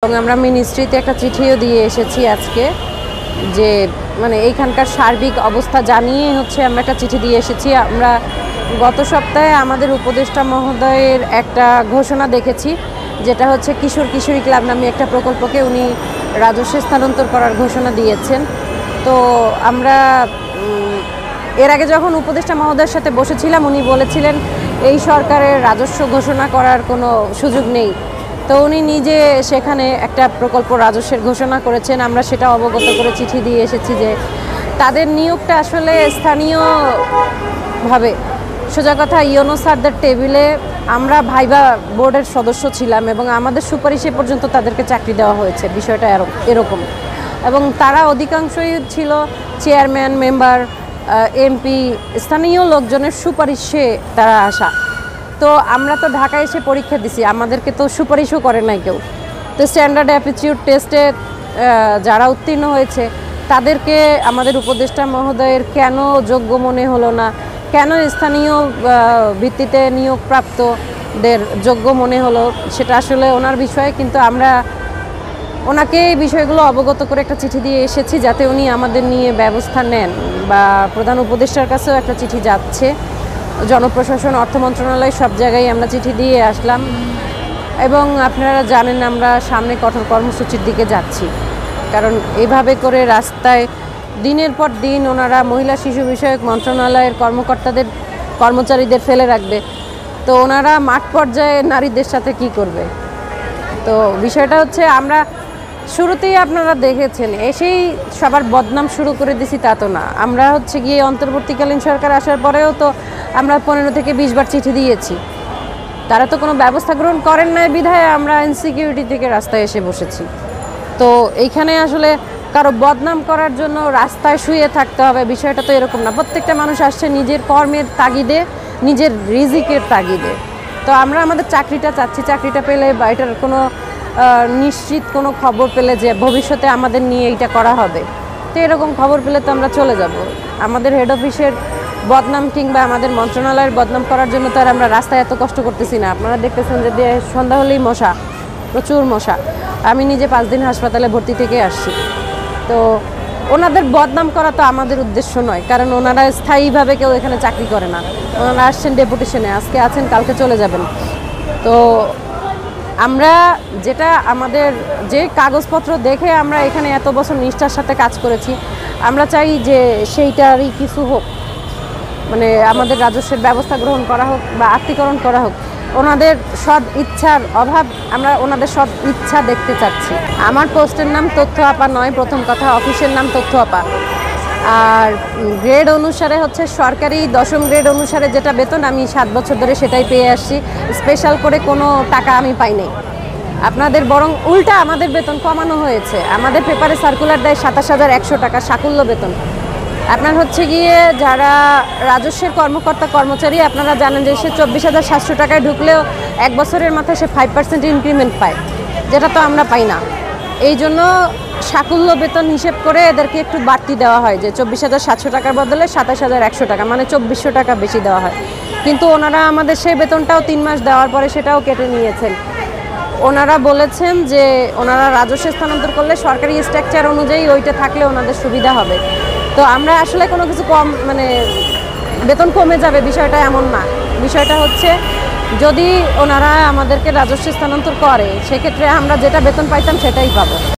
এবং আমরা মিনিস্ট্রিতে একটা চিঠিও দিয়ে এসেছি আজকে যে মানে এইখানকার সার্বিক অবস্থা জানিয়ে আমরা একটা চিঠি দিয়ে এসেছি। আমরা গত সপ্তাহে আমাদের উপদেষ্টা মহোদয়ের একটা ঘোষণা দেখেছি, যেটা হচ্ছে কিশোর কিশোরী ক্লাব নামে একটা প্রকল্পকে উনি রাজস্বে স্থানান্তর করার ঘোষণা দিয়েছেন। তো আমরা এর আগে যখন উপদেষ্টা মহোদয়ের সাথে বসেছিলাম, উনি বলেছিলেন এই সরকারের রাজস্ব ঘোষণা করার কোনো সুযোগ নেই। তো উনি নিজে সেখানে একটা প্রকল্প রাজস্বের ঘোষণা করেছেন। আমরা সেটা অবগত করে চিঠি দিয়ে এসেছি যে তাদের নিয়োগটা আসলে স্থানীয়ভাবে, সোজা কথা ইউনো স্যারদের টেবিলে আমরা ভাইবা বোর্ডের সদস্য ছিলাম এবং আমাদের সুপারিশে পর্যন্ত তাদেরকে চাকরি দেওয়া হয়েছে। বিষয়টা এরকম, এবং তারা অধিকাংশই ছিল চেয়ারম্যান, মেম্বার, এমপি, স্থানীয় লোকজনের সুপারিশে তারা আসা। তো আমরা তো ঢাকায় এসে পরীক্ষা দিছি, আমাদেরকে তো সুপারিশও করে নাই কেউ। তো স্ট্যান্ডার্ড অ্যাপটিটিউড টেস্টে যারা উত্তীর্ণ হয়েছে তাদেরকে আমাদের উপদেষ্টা মহোদয়ের কেন যোগ্য মনে হলো না, কেন স্থানীয় ভিত্তিতে নিয়োগপ্রাপ্তদের যোগ্য মনে হলো, সেটা আসলে ওনার বিষয়ে। কিন্তু আমরা ওনাকে এই বিষয়গুলো অবগত করে একটা চিঠি দিয়ে এসেছি যাতে উনি আমাদের নিয়ে ব্যবস্থা নেন, বা প্রধান উপদেষ্টার কাছেও একটা চিঠি যাচ্ছে, জনপ্রশাসন, অর্থ মন্ত্রণালয়, সব জায়গায় আমরা চিঠি দিয়ে আসলাম। এবং আপনারা জানেন আমরা সামনে কঠোর কর্মসূচির দিকে যাচ্ছি, কারণ এইভাবে করে রাস্তায় দিনের পর দিন ওনারা মহিলা শিশু বিষয়ক মন্ত্রণালয়ের কর্মচারীদের ফেলে রাখবে। তো ওনারা মাঠ পর্যায়ে নারীদের সাথে কি করবে? তো বিষয়টা হচ্ছে আমরা শুরুতেই আপনারা দেখেছেন এসেই সবার বদনাম শুরু করে দিছি, তা তো না। আমরা গিয়ে অন্তর্বর্তীকালীন সরকার আসার পরেও তো আমরা 15 থেকে 20 বার চিঠি দিয়েছি, তারা তো কোনো ব্যবস্থা গ্রহণ করেন নাই, বিধায় আমরা ইনসিকিউরিটি থেকে রাস্তায় এসে বসেছি। তো এইখানে আসলে কারো বদনাম করার জন্য রাস্তায় শুয়ে থাকতে হবে, বিষয়টা তো এরকম না। প্রত্যেকটা মানুষ আসছে নিজের কর্মের তাগিদে, নিজের রিজিকের তাগিদে। তো আমরা আমাদের চাকরিটা চাচ্ছি, চাকরিটা পেলে বা এটার কোনো নিশ্চিত কোনো খবর পেলে যে ভবিষ্যতে আমাদের নিয়ে এইটা করা হবে, তো এরকম খবর পেলে তো আমরা চলে যাব। আমাদের হেড অফিসের বদনাম কিংবা আমাদের মন্ত্রণালয়ের বদনাম করার জন্য তো আর আমরা রাস্তায় এত কষ্ট করতেছি না। আপনারা দেখতেছেন যে সন্ধ্যা হলেই মশা, প্রচুর মশা। আমি নিজে 5 দিন হাসপাতালে ভর্তি থেকে আসছি। তো ওনাদের বদনাম করা তো আমাদের উদ্দেশ্য নয়, কারণ ওনারা স্থায়ীভাবে কেউ এখানে চাকরি করে না। ওনারা আসছেন ডেপুটেশনে, আজকে আছেন, কালকে চলে যাবেন। তো আমরা যেটা আমাদের যে কাগজপত্র দেখে আমরা এখানে এত বছর নিষ্ঠার সাথে কাজ করেছি, আমরা চাই যে সেইটারই কিছু হোক, মানে আমাদের রাজস্বের ব্যবস্থা গ্রহণ করা হোক বা আত্মীকরণ করা হোক। ওনাদের সৎ ইচ্ছার অভাব, আমরা ওনাদের সৎ ইচ্ছা দেখতে চাচ্ছি। আমার পোস্টের নাম তথ্য আপা নয়, প্রথম কথা, অফিসের নাম তথ্য আপা। আর গ্রেড অনুসারে সরকারি 10ম গ্রেড অনুসারে যেটা বেতন, আমি 7 বছর ধরে সেটাই পেয়ে আসছি। স্পেশাল করে কোনো টাকা আমি পাই নাই। আপনাদের বরং উল্টা আমাদের বেতন কমানো হয়েছে। আমাদের পেপারে সার্কুলার দেয় 27,100 টাকা সাকুল্য বেতন। আপনার গিয়ে যারা রাজস্বের কর্মকর্তা কর্মচারী, আপনারা জানেন যে সে 24,700 টাকায় ঢুকলেও 1 বছরের মাথায় সে 5% ইনক্রিমেন্ট পায়, যেটা তো আমরা পাই না। এই জন্য সাকুল্য বেতন হিসেব করে এদেরকে একটু বাড়তি দেওয়া হয়, যে 24,700 টাকার বদলে 27,100 টাকা, মানে 2,400 টাকা বেশি দেওয়া হয়। কিন্তু ওনারা আমাদের সেই বেতনটাও 3 মাস দেওয়ার পরে সেটাও কেটে নিয়েছেন। ওনারা বলেছেন যে ওনারা রাজস্ব স্থানান্তর করলে সরকারি স্ট্রাকচার অনুযায়ী ওইটা থাকলে ওনাদের সুবিধা হবে। তো আমরা আসলে কোনো কিছু বেতন কমে যাবে বিষয়টা এমন না। বিষয়টা যদি ওনারা আমাদেরকে রাজস্ব স্থানান্তর করে, সেক্ষেত্রে আমরা যেটা বেতন পাইতাম সেটাই পাবো।